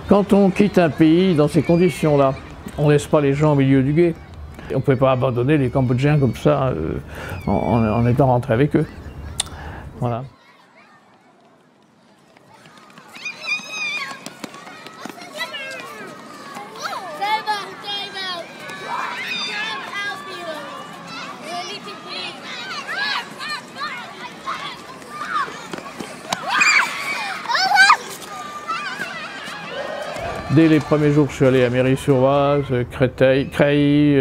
Quand on quitte un pays dans ces conditions-là, on ne laisse pas les gens au milieu du gué. On ne pouvait pas abandonner les Cambodgiens comme ça en étant rentré avec eux. Voilà. Dès les premiers jours, je suis allé à Méry-sur-Oise, Creil,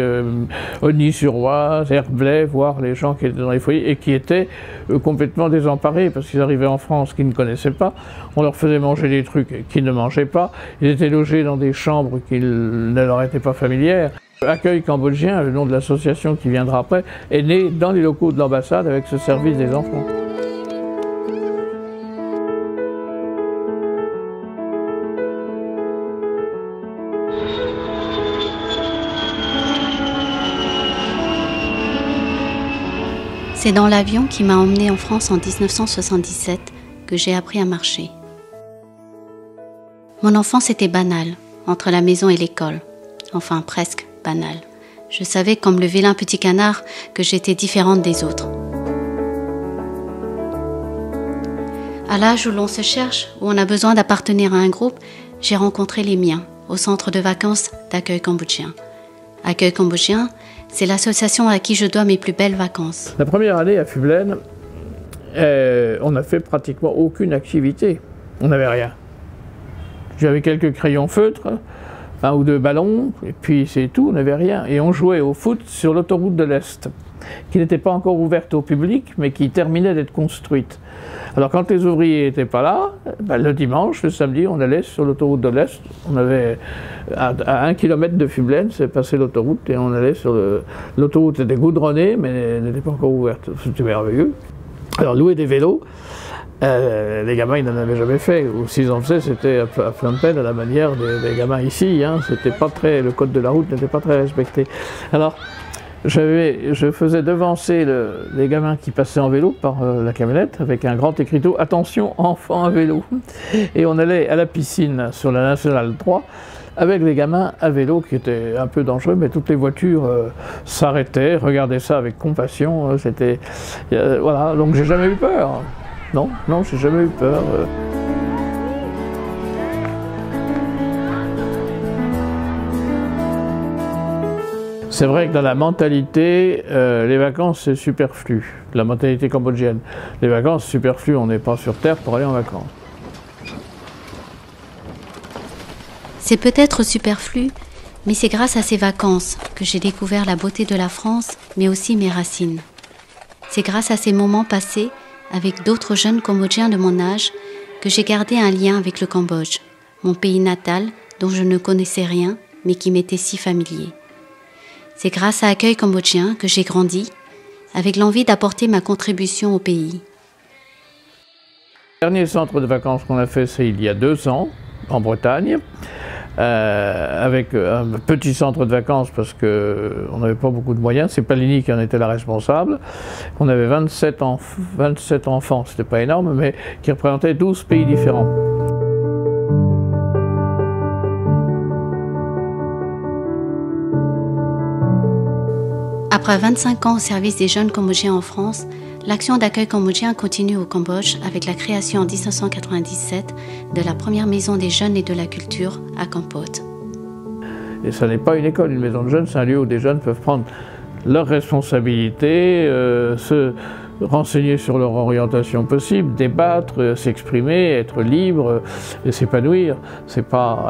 Ogny-sur-Oise, Herblay, voir les gens qui étaient dans les foyers et qui étaient complètement désemparés parce qu'ils arrivaient en France qu'ils ne connaissaient pas. On leur faisait manger des trucs qu'ils ne mangeaient pas. Ils étaient logés dans des chambres qui ne leur étaient pas familières. Accueil cambodgien, le nom de l'association qui viendra après, est né dans les locaux de l'ambassade avec ce service des enfants. C'est dans l'avion qui m'a emmenée en France en 1977 que j'ai appris à marcher. Mon enfance était banale, entre la maison et l'école. Enfin, presque banale. Je savais, comme le vilain petit canard, que j'étais différente des autres. À l'âge où l'on se cherche, où on a besoin d'appartenir à un groupe, j'ai rencontré les miens, au centre de vacances d'Accueil Cambodgien. Accueil Cambodgien, c'est l'association à qui je dois mes plus belles vacances. La première année à Fublaine, on n'a fait pratiquement aucune activité. On n'avait rien. J'avais quelques crayons feutres, un ou deux ballons, et puis c'est tout, on n'avait rien. Et on jouait au foot sur l'autoroute de l'Est, qui n'était pas encore ouverte au public, mais qui terminait d'être construite. Alors quand les ouvriers n'étaient pas là, le dimanche, le samedi, on allait sur l'autoroute de l'Est. On avait à 1 km de Fublaine, c'est passé l'autoroute, et on allait sur l'autoroute était goudronnée, mais n'était pas encore ouverte. C'était merveilleux. Alors louer des vélos, les gamins ils n'en avaient jamais fait, ou s'ils en faisaient c'était à Phnom Penh à la manière des gamins ici, hein. C'était pas très, le code de la route n'était pas très respecté. Alors je faisais devancer les gamins qui passaient en vélo par la camionnette avec un grand écriteau « Attention, enfants à vélo ». Et on allait à la piscine sur la Nationale 3 avec les gamins à vélo qui étaient un peu dangereux, mais toutes les voitures s'arrêtaient, regardaient ça avec compassion. C'était voilà, donc j'ai jamais eu peur. Non, j'ai jamais eu peur. C'est vrai que dans la mentalité, les vacances c'est superflu, la mentalité cambodgienne. Les vacances superflues, on n'est pas sur Terre pour aller en vacances. C'est peut-être superflu, mais c'est grâce à ces vacances que j'ai découvert la beauté de la France, mais aussi mes racines. C'est grâce à ces moments passés avec d'autres jeunes Cambodgiens de mon âge que j'ai gardé un lien avec le Cambodge, mon pays natal dont je ne connaissais rien, mais qui m'était si familier. C'est grâce à Accueil Cambodgien que j'ai grandi, avec l'envie d'apporter ma contribution au pays. Le dernier centre de vacances qu'on a fait, c'est il y a 2 ans, en Bretagne, avec un petit centre de vacances parce qu'on n'avait pas beaucoup de moyens. C'est Palini qui en était la responsable. On avait 27 enfants, c'était pas énorme, mais qui représentaient 12 pays différents. Après 25 ans au service des jeunes Cambodgiens en France, l'action d'accueil cambodgien continue au Cambodge avec la création en 1997 de la première maison des jeunes et de la culture à Kampot. Et ça n'est pas une école, une maison de jeunes, c'est un lieu où des jeunes peuvent prendre leurs responsabilités, se renseigner sur leur orientation possible, débattre, s'exprimer, être libre, s'épanouir. C'est pas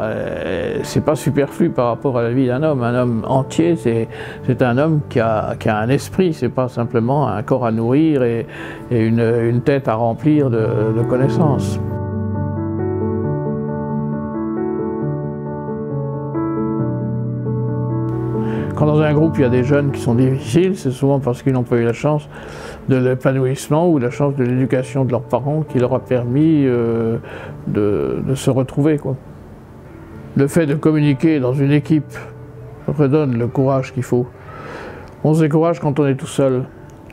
superflu par rapport à la vie d'un homme. Un homme entier, c'est un homme qui a un esprit, c'est pas simplement un corps à nourrir et une tête à remplir de connaissances. Quand dans un groupe il y a des jeunes qui sont difficiles, c'est souvent parce qu'ils n'ont pas eu la chance de l'épanouissement ou la chance de l'éducation de leurs parents qui leur a permis de se retrouver, quoi. Le fait de communiquer dans une équipe redonne le courage qu'il faut. On se décourage quand on est tout seul.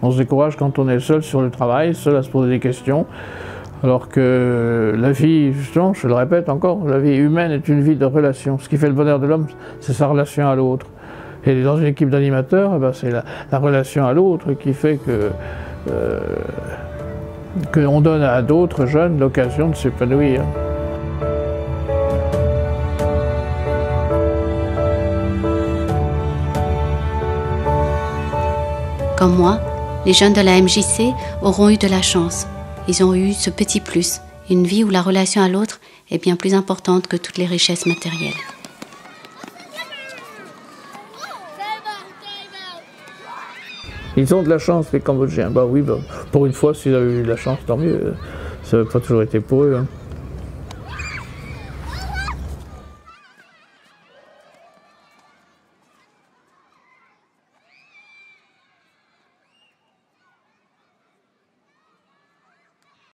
On se décourage quand on est seul sur le travail, seul à se poser des questions. Alors que la vie, justement, je le répète encore, la vie humaine est une vie de relation. Ce qui fait le bonheur de l'homme, c'est sa relation à l'autre. Et dans une équipe d'animateurs, eh ben, c'est la relation à l'autre qui fait qu'on donne à d'autres jeunes l'occasion de s'épanouir. Comme moi, les jeunes de la MJC auront eu de la chance. Ils ont eu ce petit plus, une vie où la relation à l'autre est bien plus importante que toutes les richesses matérielles. Ils ont de la chance, les Cambodgiens. Bah oui, bah, pour une fois, s'ils avaient eu de la chance, tant mieux. Ça n'a pas toujours été pour eux. Hein.